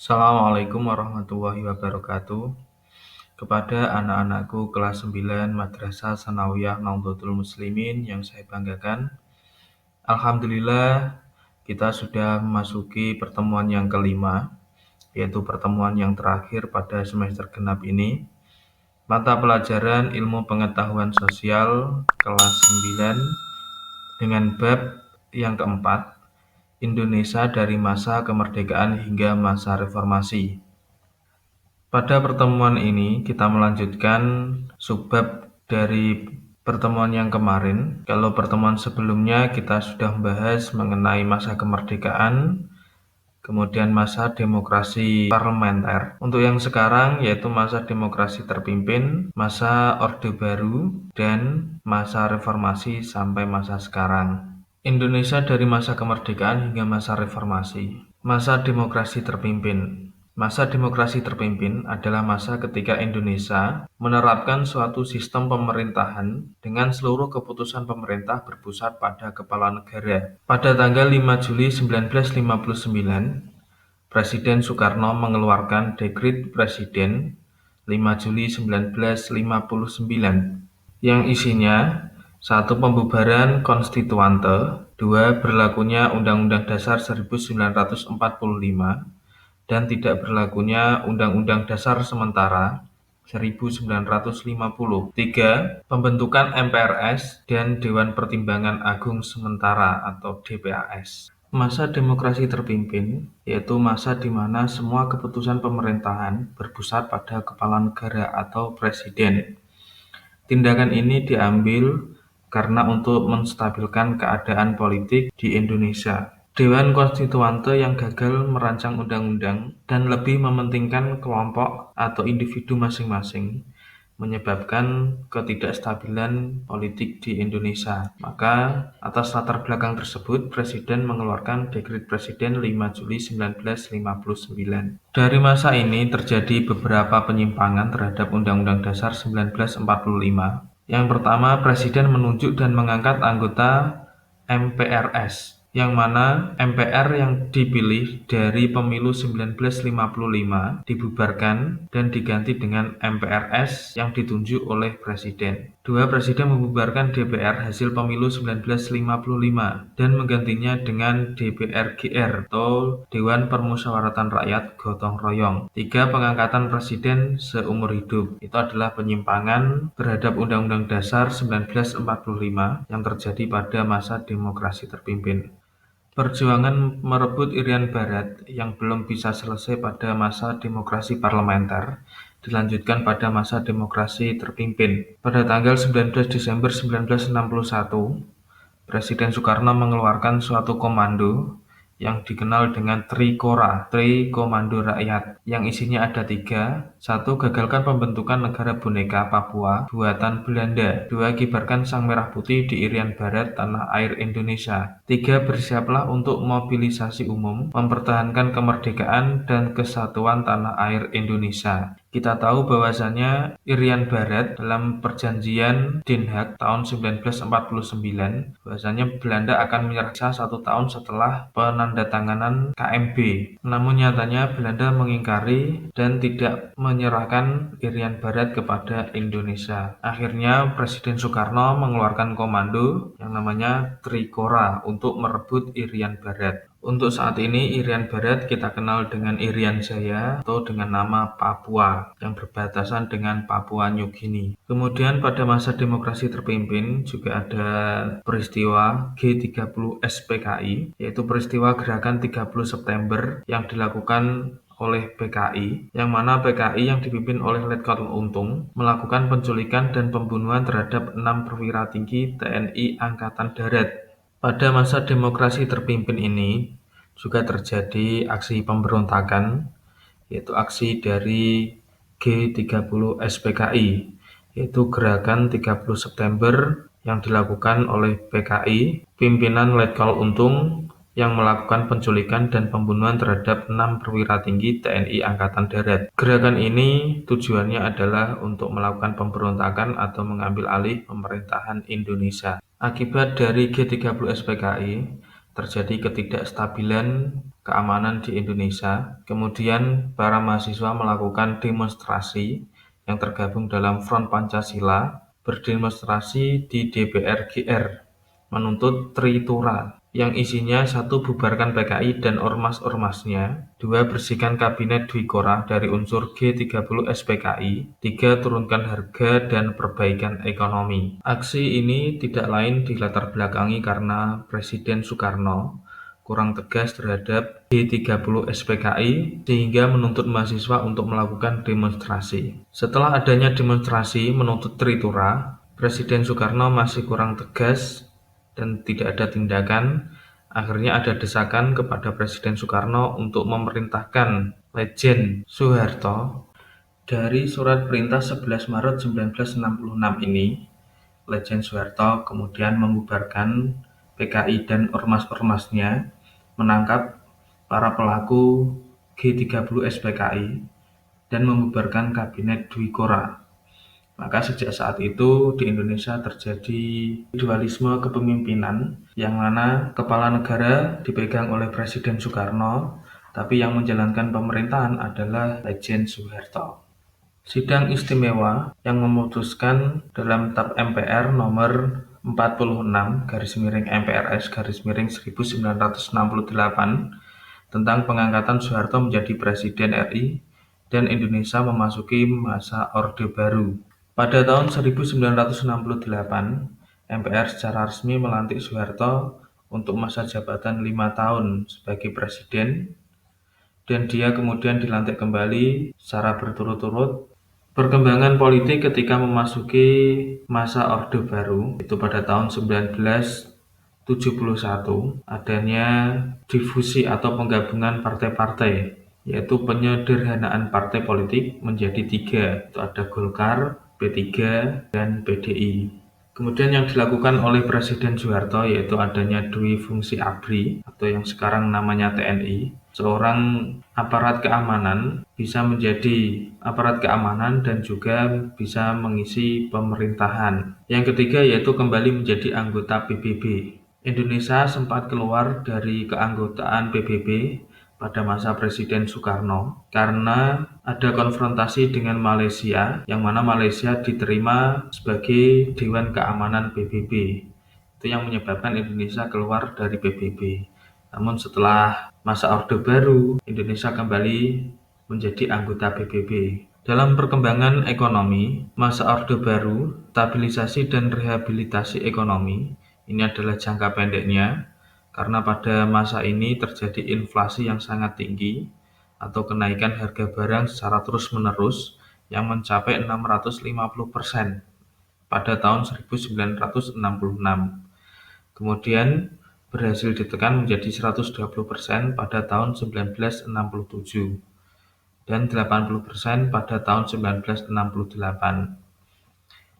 Assalamualaikum warahmatullahi wabarakatuh. Kepada anak-anakku kelas 9 Madrasah Sanawiyah Nahdlatul Muslimin yang saya banggakan, Alhamdulillah kita sudah memasuki pertemuan yang kelima, yaitu pertemuan yang terakhir pada semester genap ini. Mata pelajaran Ilmu Pengetahuan Sosial kelas 9 dengan bab yang keempat, Indonesia dari masa kemerdekaan hingga masa reformasi. Pada pertemuan ini kita melanjutkan subbab dari pertemuan yang kemarin. Kalau pertemuan sebelumnya kita sudah membahas mengenai masa kemerdekaan, kemudian masa demokrasi parlementer. Untuk yang sekarang yaitu masa demokrasi terpimpin, masa Orde Baru, dan masa reformasi sampai masa sekarang. Indonesia dari masa kemerdekaan hingga masa reformasi. Masa demokrasi terpimpin. Masa demokrasi terpimpin adalah masa ketika Indonesia menerapkan suatu sistem pemerintahan dengan seluruh keputusan pemerintah berpusat pada kepala negara. Pada tanggal 5 Juli 1959, Presiden Soekarno mengeluarkan Dekrit Presiden 5 Juli 1959 yang isinya 1. Pembubaran konstituante, 2. Berlakunya Undang-Undang Dasar 1945 dan tidak berlakunya Undang-Undang Dasar Sementara 1950. 3. Pembentukan MPRS dan Dewan Pertimbangan Agung Sementara atau DPAS. Masa demokrasi terpimpin yaitu masa di mana semua keputusan pemerintahan berpusat pada kepala negara atau presiden. Tindakan ini diambil karena untuk menstabilkan keadaan politik di Indonesia. Dewan Konstituante yang gagal merancang undang-undang dan lebih mementingkan kelompok atau individu masing-masing menyebabkan ketidakstabilan politik di Indonesia. Maka atas latar belakang tersebut, Presiden mengeluarkan Dekrit Presiden 5 Juli 1959. Dari masa ini terjadi beberapa penyimpangan terhadap Undang-Undang Dasar 1945. Yang pertama, Presiden menunjuk dan mengangkat anggota MPRS, yang mana MPR yang dipilih dari pemilu 1955 dibubarkan dan diganti dengan MPRS yang ditunjuk oleh Presiden. 2. Presiden membubarkan DPR hasil pemilu 1955 dan menggantinya dengan DPR-GR atau Dewan Permusyawaratan Rakyat Gotong Royong. 3. Pengangkatan Presiden seumur hidup. Itu adalah penyimpangan terhadap Undang-Undang Dasar 1945 yang terjadi pada masa demokrasi terpimpin. Perjuangan merebut Irian Barat yang belum bisa selesai pada masa demokrasi parlementer dilanjutkan pada masa demokrasi terpimpin. Pada tanggal 19 Desember 1961, Presiden Soekarno mengeluarkan suatu komando yang dikenal dengan Trikora, Tri Komando Rakyat, yang isinya ada 3. 1. Gagalkan pembentukan negara boneka Papua buatan Belanda. 2. Kibarkan sang merah putih di Irian Barat tanah air Indonesia. 3. Bersiaplah untuk mobilisasi umum, mempertahankan kemerdekaan dan kesatuan tanah air Indonesia. Kita tahu bahwasannya Irian Barat dalam perjanjian Den Haag tahun 1949 bahwasannya Belanda akan menyerah 1 tahun setelah penandatanganan KMB. Namun nyatanya Belanda mengingkari dan tidak menyerahkan Irian Barat kepada Indonesia. Akhirnya Presiden Soekarno mengeluarkan komando yang namanya Trikora untuk merebut Irian Barat. Untuk saat ini Irian Barat kita kenal dengan Irian Jaya atau dengan nama Papua yang berbatasan dengan Papua New Guinea. Kemudian pada masa demokrasi terpimpin juga ada peristiwa G30 SPKI, yaitu peristiwa gerakan 30 September yang dilakukan oleh PKI, yang mana PKI yang dipimpin oleh Letkol Untung melakukan penculikan dan pembunuhan terhadap 6 perwira tinggi TNI Angkatan Darat. Pada masa demokrasi terpimpin ini juga terjadi aksi pemberontakan, yaitu aksi dari G30 SPKI, yaitu gerakan 30 September yang dilakukan oleh PKI, pimpinan Letkol Untung yang melakukan penculikan dan pembunuhan terhadap 6 perwira tinggi TNI Angkatan Darat. Gerakan ini tujuannya adalah untuk melakukan pemberontakan atau mengambil alih pemerintahan Indonesia. Akibat dari G30 SPKI, terjadi ketidakstabilan keamanan di Indonesia. Kemudian para mahasiswa melakukan demonstrasi yang tergabung dalam Front Pancasila, berdemonstrasi di DPR GR menuntut Tritura yang isinya: 1. Bubarkan PKI dan ormas-ormasnya, 2. Bersihkan Kabinet Dwi Korah dari unsur G30 SPKI, 3. Turunkan harga dan perbaikan ekonomi. Aksi ini tidak lain dilatar belakangi karena Presiden Soekarno kurang tegas terhadap G30 SPKI sehingga menuntut mahasiswa untuk melakukan demonstrasi. Setelah adanya demonstrasi menuntut Tritura, Presiden Soekarno masih kurang tegas dan tidak ada tindakan. Akhirnya ada desakan kepada Presiden Soekarno untuk memerintahkan Lejen Soeharto. Dari surat perintah 11 Maret 1966 ini, Lejen Soeharto kemudian membubarkan PKI dan ormas-ormasnya, menangkap para pelaku G30 SPKI, dan membubarkan Kabinet Dwi Korah. Maka sejak saat itu di Indonesia terjadi dualisme kepemimpinan yang mana kepala negara dipegang oleh Presiden Soekarno, tapi yang menjalankan pemerintahan adalah Lejen Soeharto. Sidang istimewa yang memutuskan dalam TAP MPR nomor 46/MPRS/1968 tentang pengangkatan Soeharto menjadi Presiden RI dan Indonesia memasuki masa Orde Baru. Pada tahun 1968, MPR secara resmi melantik Soeharto untuk masa jabatan 5 tahun sebagai Presiden, dan dia kemudian dilantik kembali secara berturut-turut. Perkembangan politik ketika memasuki masa Orde Baru, itu pada tahun 1971, adanya difusi atau penggabungan partai-partai, yaitu penyederhanaan partai politik menjadi 3, itu ada Golkar, P3, dan PDI. Kemudian yang dilakukan oleh Presiden Soeharto yaitu adanya dwi fungsi ABRI atau yang sekarang namanya TNI. Seorang aparat keamanan bisa menjadi aparat keamanan dan juga bisa mengisi pemerintahan. Yang ketiga yaitu kembali menjadi anggota PBB. Indonesia sempat keluar dari keanggotaan PBB pada masa Presiden Soekarno karena ada konfrontasi dengan Malaysia, yang mana Malaysia diterima sebagai Dewan Keamanan PBB. Itu yang menyebabkan Indonesia keluar dari PBB. Namun setelah masa Orde Baru, Indonesia kembali menjadi anggota PBB. Dalam perkembangan ekonomi, masa Orde Baru, stabilisasi dan rehabilitasi ekonomi, ini adalah jangka pendeknya, karena pada masa ini terjadi inflasi yang sangat tinggi atau kenaikan harga barang secara terus-menerus yang mencapai 650% pada tahun 1966. Kemudian berhasil ditekan menjadi 120% pada tahun 1967 dan 80% pada tahun 1968.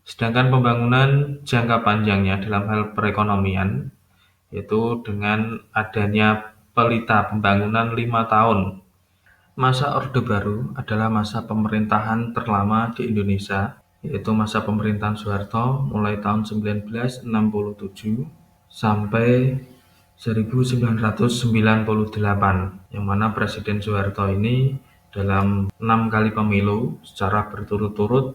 Sedangkan pembangunan jangka panjangnya dalam hal perekonomian yaitu dengan adanya pelita pembangunan 5 tahun. Masa Orde Baru adalah masa pemerintahan terlama di Indonesia, yaitu masa pemerintahan Soeharto mulai tahun 1967 sampai 1998, yang mana Presiden Soeharto ini dalam 6 kali pemilu secara berturut-turut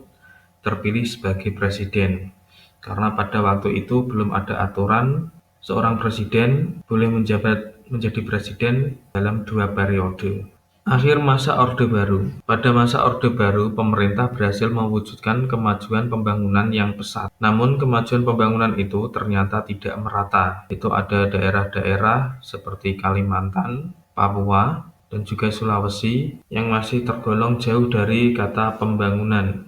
terpilih sebagai presiden. Karena pada waktu itu belum ada aturan seorang presiden boleh menjadi presiden dalam 2 periode. Akhir masa Orde Baru. Pada masa Orde Baru, pemerintah berhasil mewujudkan kemajuan pembangunan yang pesat. Namun kemajuan pembangunan itu ternyata tidak merata. Itu ada daerah-daerah seperti Kalimantan, Papua, dan juga Sulawesi yang masih tergolong jauh dari kata pembangunan.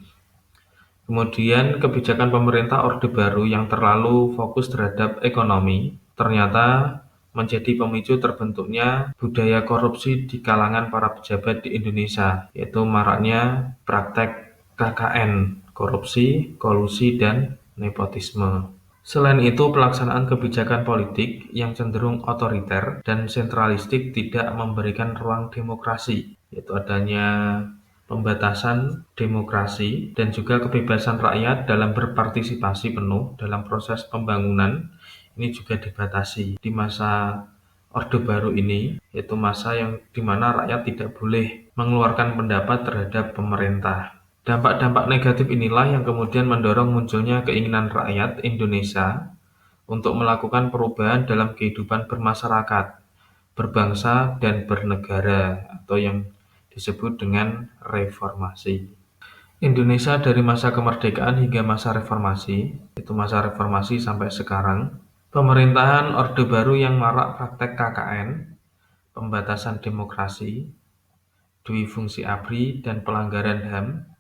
Kemudian kebijakan pemerintah Orde Baru yang terlalu fokus terhadap ekonomi ternyata menjadi pemicu terbentuknya budaya korupsi di kalangan para pejabat di Indonesia, yaitu maraknya praktek KKN, korupsi, kolusi, dan nepotisme. Selain itu, pelaksanaan kebijakan politik yang cenderung otoriter dan sentralistik tidak memberikan ruang demokrasi, yaitu adanya pembatasan demokrasi dan juga kebebasan rakyat dalam berpartisipasi penuh dalam proses pembangunan ini juga dibatasi. Di masa Orde Baru ini, yaitu masa yang dimana rakyat tidak boleh mengeluarkan pendapat terhadap pemerintah. Dampak-dampak negatif inilah yang kemudian mendorong munculnya keinginan rakyat Indonesia untuk melakukan perubahan dalam kehidupan bermasyarakat, berbangsa, dan bernegara, atau yang disebut dengan reformasi. Indonesia dari masa kemerdekaan hingga masa reformasi, itu masa reformasi sampai sekarang, pemerintahan Orde Baru yang marak praktek KKN, pembatasan demokrasi, dui fungsi ABRI, dan pelanggaran HAM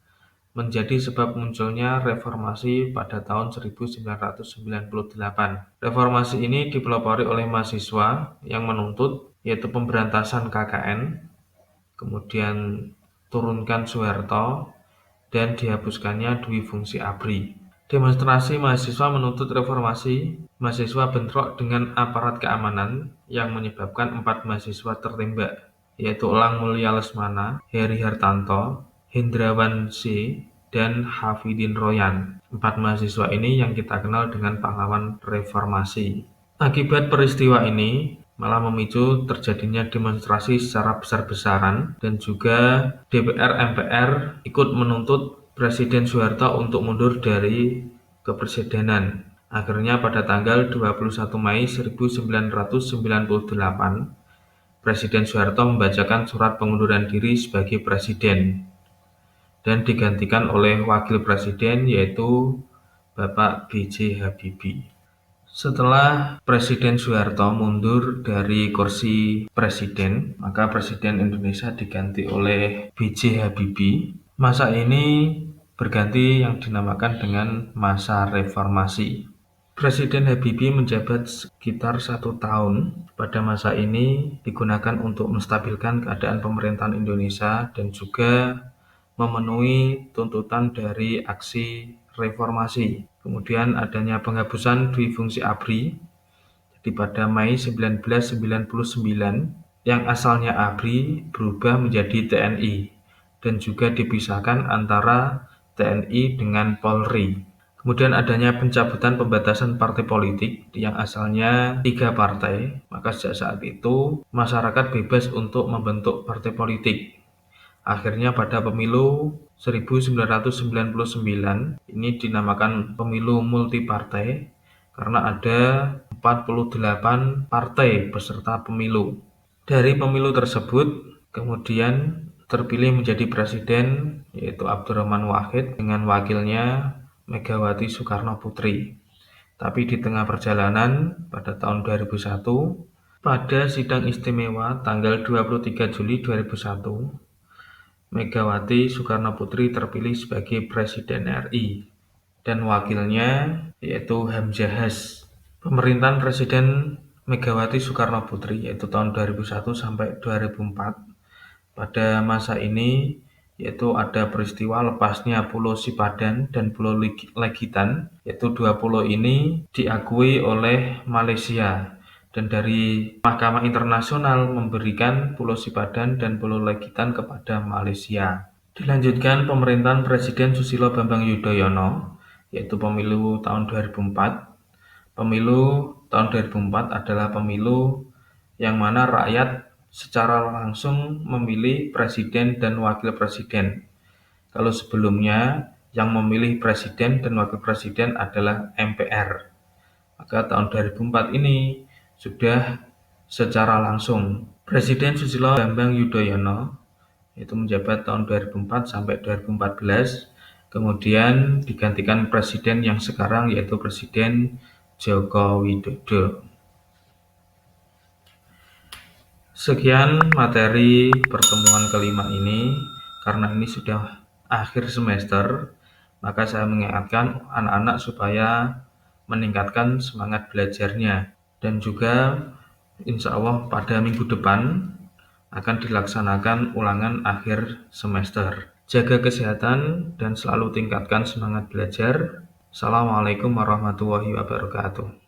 menjadi sebab munculnya reformasi pada tahun 1998. Reformasi ini dipelopori oleh mahasiswa yang menuntut yaitu pemberantasan KKN, kemudian turunkan Soeharto, dan dihapuskannya dui fungsi ABRI. Demonstrasi mahasiswa menuntut reformasi, mahasiswa bentrok dengan aparat keamanan yang menyebabkan 4 mahasiswa tertembak, yaitu Elang Mulya Lesmana, Heri Hartanto, Hendrawan C., dan Hafidin Royan. 4 mahasiswa ini yang kita kenal dengan pahlawan reformasi. Akibat peristiwa ini, malah memicu terjadinya demonstrasi secara besar-besaran dan juga DPR-MPR ikut menuntut Presiden Soeharto untuk mundur dari kepresidenan. Akhirnya pada tanggal 21 Mei 1998, Presiden Soeharto membacakan surat pengunduran diri sebagai presiden dan digantikan oleh wakil presiden yaitu Bapak B.J. Habibie. Setelah Presiden Soeharto mundur dari kursi presiden, maka Presiden Indonesia diganti oleh B.J. Habibie. Masa ini berganti yang dinamakan dengan masa reformasi. Presiden Habibie menjabat sekitar 1 tahun. Pada masa ini digunakan untuk menstabilkan keadaan pemerintahan Indonesia dan juga memenuhi tuntutan dari aksi reformasi. Kemudian adanya penghapusan dui fungsi ABRI. Jadi pada Mei 1999 yang asalnya ABRI berubah menjadi TNI dan juga dipisahkan antara TNI dengan Polri. Kemudian adanya pencabutan pembatasan partai politik yang asalnya 3 partai, maka sejak saat itu masyarakat bebas untuk membentuk partai politik. Akhirnya pada pemilu 1999 ini dinamakan pemilu multipartai karena ada 48 partai peserta pemilu. Dari pemilu tersebut kemudian terpilih menjadi presiden yaitu Abdurrahman Wahid dengan wakilnya Megawati Soekarno Putri. Tapi di tengah perjalanan pada tahun 2001 pada sidang istimewa tanggal 23 Juli 2001 Megawati Soekarno Putri terpilih sebagai Presiden RI dan wakilnya yaitu Hamzahas. Pemerintahan Presiden Megawati Soekarno Putri yaitu tahun 2001 sampai 2004. Pada masa ini yaitu ada peristiwa lepasnya Pulau Sipadan dan Pulau Legitan, yaitu 2 pulau ini diakui oleh Malaysia. Dan dari Mahkamah Internasional memberikan Pulau Sipadan dan Pulau Legitan kepada Malaysia. Dilanjutkan pemerintahan Presiden Susilo Bambang Yudhoyono, yaitu pemilu tahun 2004. Pemilu tahun 2004 adalah pemilu yang mana rakyat secara langsung memilih presiden dan wakil presiden. Kalau sebelumnya yang memilih presiden dan wakil presiden adalah MPR. Maka tahun 2004 ini sudah secara langsung. Presiden Susilo Bambang Yudhoyono itu menjabat tahun 2004 sampai 2014, kemudian digantikan presiden yang sekarang yaitu Presiden Joko Widodo. Sekian materi pertemuan kelima ini. Karena ini sudah akhir semester, maka saya mengingatkan anak-anak supaya meningkatkan semangat belajarnya. Dan juga insya Allah pada minggu depan akan dilaksanakan ulangan akhir semester. Jaga kesehatan dan selalu tingkatkan semangat belajar. Assalamualaikum warahmatullahi wabarakatuh.